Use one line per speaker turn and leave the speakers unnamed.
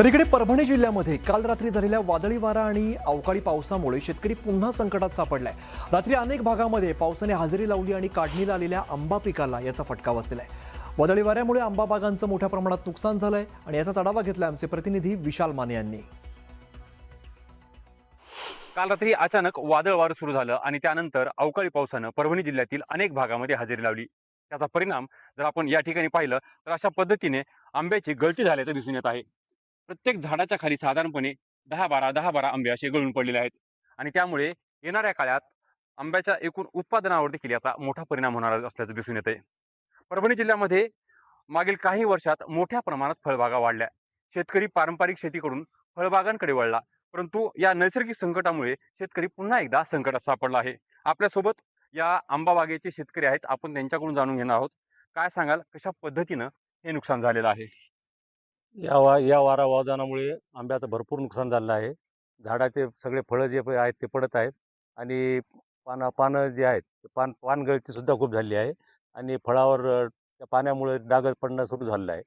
तर इकडे परभणी जिल्ह्यामध्ये काल रात्री झालेल्या वादळी वारा आणि अवकाळी पावसामुळे शेतकरी पुन्हा संकटात सापडलाय। रात्री अनेक भागामध्ये पावसाने हजेरी लावली आणि काढणीला आलेल्या आंबा पिकाला याचा फटका बसलेला आहे। वादळी वाऱ्यामुळे आंबा बागांचं मोठ्या प्रमाणात नुकसान झालंय आणि याचा आढावा घेतलाय आमचे प्रतिनिधी विशाल माने यांनी।
काल रात्री अचानक वादळ वारं सुरू झालं आणि त्यानंतर अवकाळी पावसानं परभणी जिल्ह्यातील अनेक भागामध्ये हजेरी लावली। त्याचा परिणाम जर आपण या ठिकाणी पाहिलं तर अशा पद्धतीने आंब्याची गळती झाल्याचं दिसून येत आहे। प्रत्येक झाडाच्या खाली साधारणपणे 10-12 आंबे असे गळून पडलेले आहेत आणि त्यामुळे येणाऱ्या काळात आंब्याच्या एकूण उत्पादनावर देखील याचा मोठा परिणाम होणार असल्याचं दिसून येतंय। परभणी जिल्ह्यामध्ये मागील काही वर्षात मोठ्या प्रमाणात फळबागा वाढल्या। शेतकरी पारंपरिक शेतीकडून फळबागांकडे वळला, परंतु या नैसर्गिक संकटामुळे शेतकरी पुन्हा एकदा संकटात सापडला आहे। आपल्यासोबत या आंबा बागेचे शेतकरी आहेत, आपण त्यांच्याकडून जाणून घेणार आहोत। काय सांगाल, कशा पद्धतीनं हे नुकसान झालेलं आहे?
या वारा-वादळामुळे आंब्याचं भरपूर नुकसान झालेलं आहे. झाडाचे सगळे फळं जे आहेत ते पडत आहेत आणि पानं जे आहेत ते पानगळती सुद्धा खूप झाली आहे आणि फळावर त्या पाण्यामुळे डाग पडणं सुरू झालेलं आहे.